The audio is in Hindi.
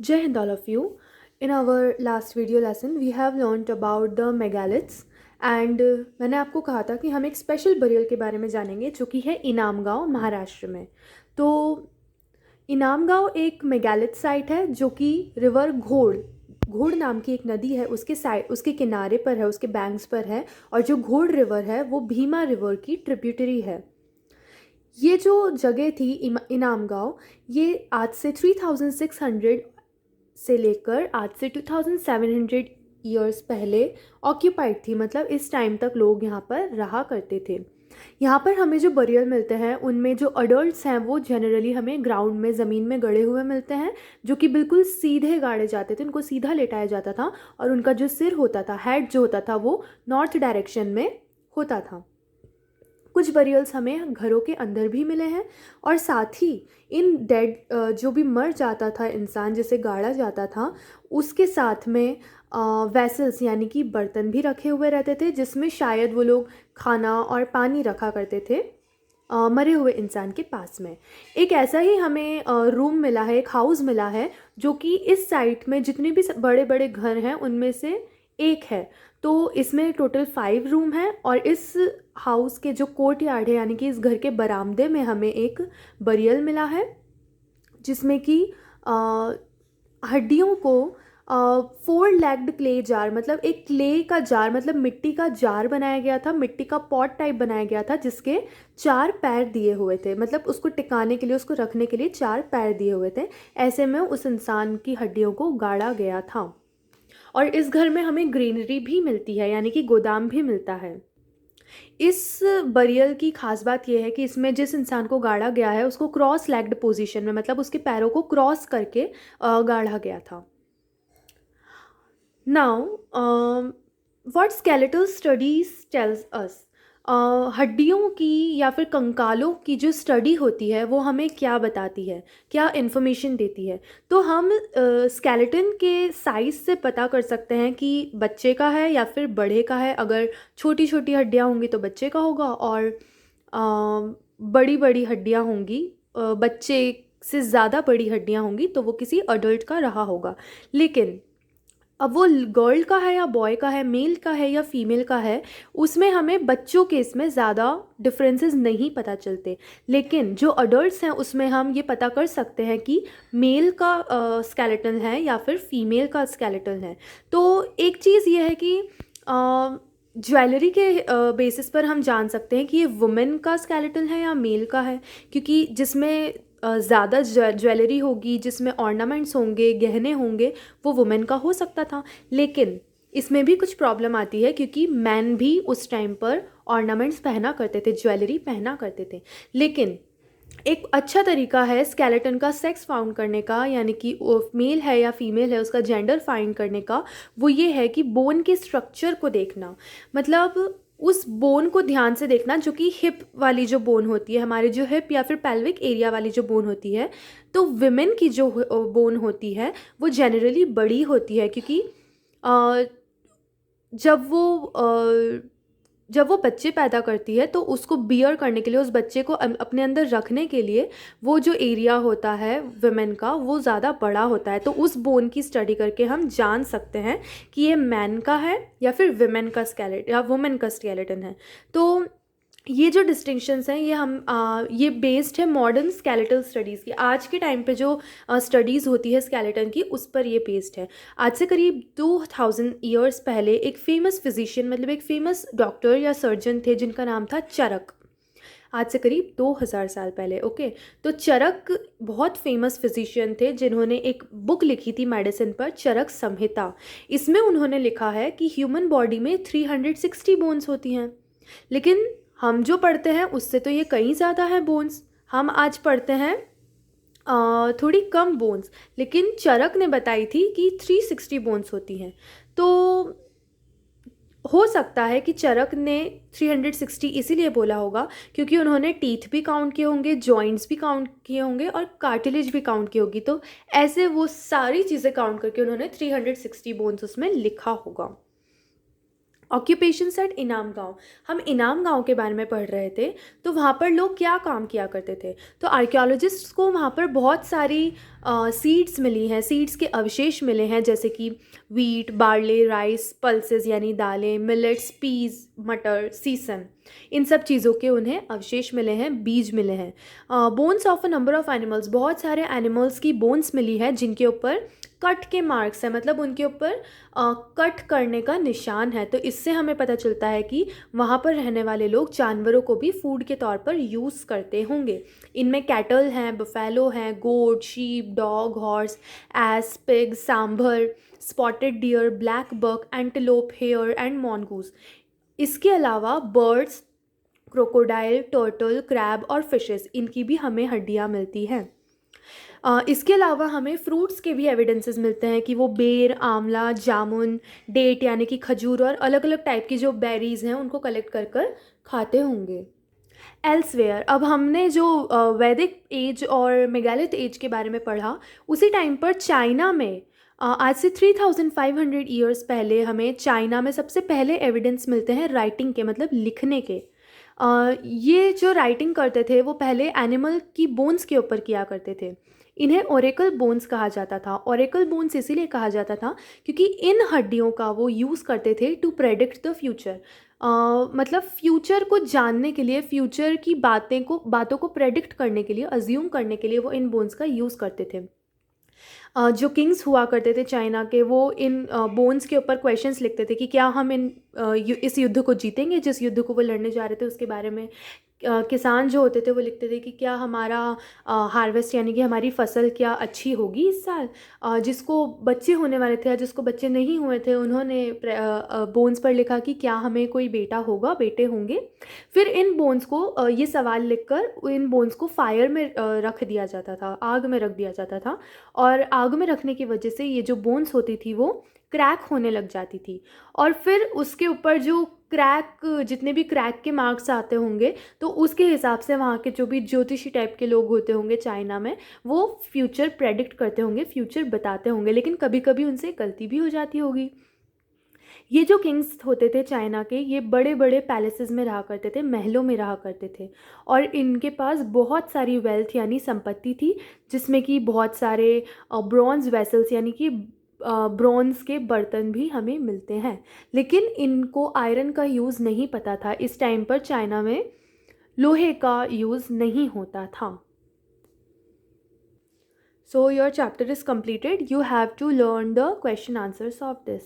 Jai Hind all of you. In our last video lesson, we have learned about the megaliths and मैंने आपको कहा था कि हम एक स्पेशल बरियल के बारे में जानेंगे जो कि है इनाम गांव महाराष्ट्र में। तो इनाम गांव एक मेगालिथ साइट है जो कि रिवर घोड़ घोड़ नाम की एक नदी है उसके साइड उसके किनारे पर है, उसके बैंक्स पर है। और जो घोड़ रिवर है वो भीमा रिवर की ट्रिब्यूटरी है। ये जो जगह थी इनाम गांव, ये आज से 3600 से लेकर आज से 2700 ईयर्स पहले ऑक्यूपाइड थी। मतलब इस टाइम तक लोग यहाँ पर रहा करते थे। यहाँ पर हमें जो बरियल मिलते हैं उनमें जो अडल्ट्स हैं वो जनरली हमें ग्राउंड में ज़मीन में गड़े हुए मिलते हैं, जो कि बिल्कुल सीधे गाड़े जाते थे। उनको सीधा लेटाया जाता था और उनका जो सिर होता था, हेड जो होता था, वो नॉर्थ डायरेक्शन में होता था। कुछ बरियल्स हमें घरों के अंदर भी मिले हैं और साथ ही इन डेड जो भी मर जाता था इंसान, जिसे गाड़ा जाता था, उसके साथ में वेसल्स यानी कि बर्तन भी रखे हुए रहते थे जिसमें शायद वो लोग खाना और पानी रखा करते थे मरे हुए इंसान के पास में। एक ऐसा ही हमें रूम मिला है, एक हाउस मिला है जो कि इस साइट में जितने भी बड़े बड़े घर हैं उनमें से एक है। तो इसमें टोटल 5 रूम हैं और इस हाउस के जो कोर्ट यार्ड है यानी कि इस घर के बरामदे में हमें एक बरियल मिला है जिसमें कि हड्डियों को 4 लेग्ड क्ले जार, मतलब एक क्ले का जार, मतलब मिट्टी का जार बनाया गया था, मिट्टी का पॉट टाइप बनाया गया था जिसके 4 पैर दिए हुए थे। मतलब उसको टिकाने के लिए, उसको रखने के लिए 4 पैर दिए हुए थे। ऐसे में उस इंसान की हड्डियों को गाड़ा गया था। और इस घर में हमें ग्रीनरी भी मिलती है यानी कि गोदाम भी मिलता है। इस बरियल की खास बात यह है कि इसमें जिस इंसान को गाड़ा गया है उसको क्रॉस लेग्ड पोजीशन में, मतलब उसके पैरों को क्रॉस करके गाड़ा गया था। Now what skeletal studies tells us, हड्डियों की या फिर कंकालों की जो स्टडी होती है वो हमें क्या बताती है, क्या इन्फॉर्मेशन देती है। तो हम स्केलेटन के साइज से पता कर सकते हैं कि बच्चे का है या फिर बड़े का है। अगर छोटी छोटी हड्डियाँ होंगी तो बच्चे का होगा और बड़ी बड़ी हड्डियाँ होंगी, बच्चे से ज़्यादा बड़ी हड्डियाँ होंगी तो वो किसी अडल्ट का रहा होगा। लेकिन अब वो गर्ल का है या बॉय का है, मेल का है या फीमेल का है, उसमें हमें बच्चों के इसमें ज़्यादा डिफरेंसेस नहीं पता चलते। लेकिन जो अडल्ट्स हैं उसमें हम ये पता कर सकते हैं कि मेल का स्केलेटन है या फिर फीमेल का स्केलेटन है। तो एक चीज़ ये है कि ज्वेलरी के बेसिस पर हम जान सकते हैं कि ये वुमेन का स्केलेटन है या मेल का है, क्योंकि जिसमें ज़्यादा ज्वेलरी होगी, जिसमें ऑर्नामेंट्स होंगे, गहने होंगे, वो वुमेन का हो सकता था। लेकिन इसमें भी कुछ प्रॉब्लम आती है क्योंकि मैन भी उस टाइम पर ऑर्नामेंट्स पहना करते थे, ज्वेलरी पहना करते थे। लेकिन एक अच्छा तरीका है स्केलेटन का सेक्स फाउंड करने का, यानी कि मेल है या फीमेल है उसका जेंडर फाइंड करने का, वो ये है कि बोन के स्ट्रक्चर को देखना। मतलब उस बोन को ध्यान से देखना जो कि हिप वाली जो बोन होती है, हमारे जो हिप या फिर पेल्विक एरिया वाली जो बोन होती है, तो विमेन की जो बोन होती है वो जनरली बड़ी होती है क्योंकि अ, जब वो जब वो बच्चे पैदा करती है तो उसको बियर करने के लिए, उस बच्चे को अपने अंदर रखने के लिए वो जो एरिया होता है वुमेन का वो ज़्यादा बड़ा होता है। तो उस बोन की स्टडी करके हम जान सकते हैं कि ये मैन का है या फिर वुमेन का स्केलेटन या वुमेन का स्केलेटन है। तो ये जो डिस्टिंक्शंस हैं ये ये बेस्ड है मॉडर्न स्केलेटल स्टडीज़ की। आज के टाइम पे जो स्टडीज़ होती है स्केलेटन की उस पर ये बेस्ड है। आज से करीब 2000 ईयर्स पहले एक फेमस फिजिशियन, मतलब एक फेमस डॉक्टर या सर्जन थे जिनका नाम था चरक। आज से करीब 2000 साल पहले। ओके, तो चरक बहुत फेमस फिजिशियन थे जिन्होंने एक बुक लिखी थी मेडिसिन पर, चरक संहिता। इसमें उन्होंने लिखा है कि ह्यूमन बॉडी में 360 बोन्स होती हैं। लेकिन हम जो पढ़ते हैं उससे तो ये कहीं ज़्यादा है बोन्स। हम आज पढ़ते हैं थोड़ी कम बोन्स, लेकिन चरक ने बताई थी कि 360 बोन्स होती हैं। तो हो सकता है कि चरक ने 360 इसीलिए बोला होगा क्योंकि उन्होंने टीथ भी काउंट किए होंगे, जॉइंट्स भी काउंट किए होंगे और कार्टिलेज भी काउंट की होगी। तो ऐसे वो सारी चीज़ें काउंट करके उन्होंने 360 बोन्स उसमें लिखा होगा। ऑक्यूपेशंस एट इनाम गांव। हम इनाम गांव के बारे में पढ़ रहे थे, तो वहाँ पर लोग क्या काम किया करते थे। तो आर्कियोलॉजिस्ट्स को वहाँ पर बहुत सारी सीड्स मिली हैं, सीड्स के अवशेष मिले हैं, जैसे कि वीट, बार्ले, राइस, पल्सेस यानी दालें, मिलेट्स, पीज, मटर, सीसम, इन सब चीज़ों के उन्हें अवशेष मिले हैं, बीज मिले हैं। Bones of a number of animals, बहुत सारे एनिमल्स की बोन्स मिली है जिनके ऊपर कट के मार्क्स हैं, मतलब उनके ऊपर कट करने का निशान है। तो इससे हमें पता चलता है कि वहाँ पर रहने वाले लोग जानवरों को भी फूड के तौर पर यूज़ करते होंगे। इनमें कैटल हैं, बफेलो हैं, goat, sheep, dog, horse, ass, pig, sambar, spotted deer, black buck, antelope, hare and mongoose. इसके अलावा बर्ड्स, क्रोकोडाइल, टर्टल, क्रैब और फिशेस, इनकी भी हमें हड्डियाँ मिलती हैं। इसके अलावा हमें फ्रूट्स के भी एविडेंसेस मिलते हैं कि वो बेर, आंवला, जामुन, डेट यानी कि खजूर और अलग अलग टाइप की जो बेरीज़ हैं उनको कलेक्ट कर कर खाते होंगे। एल्सवेयर, अब हमने जो वैदिक एज और मेगालिथ एज के बारे में पढ़ा, उसी टाइम पर चाइना में आज से 3500 ईयर्स पहले हमें चाइना में सबसे पहले एविडेंस मिलते हैं राइटिंग के, मतलब लिखने के। ये जो राइटिंग करते थे वो पहले एनिमल की बोन्स के ऊपर किया करते थे। इन्हें ओरेकल बोन्स कहा जाता था। ओरेकल बोन्स इसीलिए कहा जाता था क्योंकि इन हड्डियों का वो यूज़ करते थे टू प्रेडिक्ट द फ्यूचर। मतलब फ्यूचर को जानने के लिए, फ्यूचर की बातों को प्रेडिक्ट करने के लिए, अज्यूम करने के लिए वो इन बोन्स का यूज़ करते थे। जो किंग्स हुआ करते थे चाइना के, वो इन बोन्स के ऊपर क्वेश्चंस लिखते थे कि क्या हम इस युद्ध को जीतेंगे, जिस युद्ध को वो लड़ने जा रहे थे उसके बारे में। किसान जो होते थे वो लिखते थे कि क्या हमारा हार्वेस्ट यानी कि हमारी फसल क्या अच्छी होगी इस साल। जिसको बच्चे होने वाले थे या जिसको बच्चे नहीं हुए थे उन्होंने बोन्स पर लिखा कि क्या हमें कोई बेटा होगा, बेटे होंगे। फिर इन बोन्स को ये सवाल लिखकर इन बोन्स को फायर में रख दिया जाता था, आग में रख दिया जाता था। और आग में रखने की वजह से ये जो बोन्स होती थी वो क्रैक होने लग जाती थी। और फिर उसके ऊपर जो जितने भी क्रैक के मार्क्स आते होंगे, तो उसके हिसाब से वहाँ के जो भी ज्योतिषी टाइप के लोग होते होंगे चाइना में, वो फ्यूचर प्रेडिक्ट करते होंगे, फ्यूचर बताते होंगे। लेकिन कभी कभी उनसे गलती भी हो जाती होगी। ये जो किंग्स होते थे चाइना के, ये बड़े बड़े पैलेसेस में रहा करते थे, महलों में रहा करते थे। और इनके पास बहुत सारी वेल्थ यानी संपत्ति थी, जिसमें कि बहुत सारे ब्रॉन्ज वेसल्स यानी कि ब्रॉन्ज के बर्तन भी हमें मिलते हैं। लेकिन इनको आयरन का यूज़ नहीं पता था। इस टाइम पर चाइना में लोहे का यूज़ नहीं होता था। So your chapter is completed. You have to learn the question answers of this.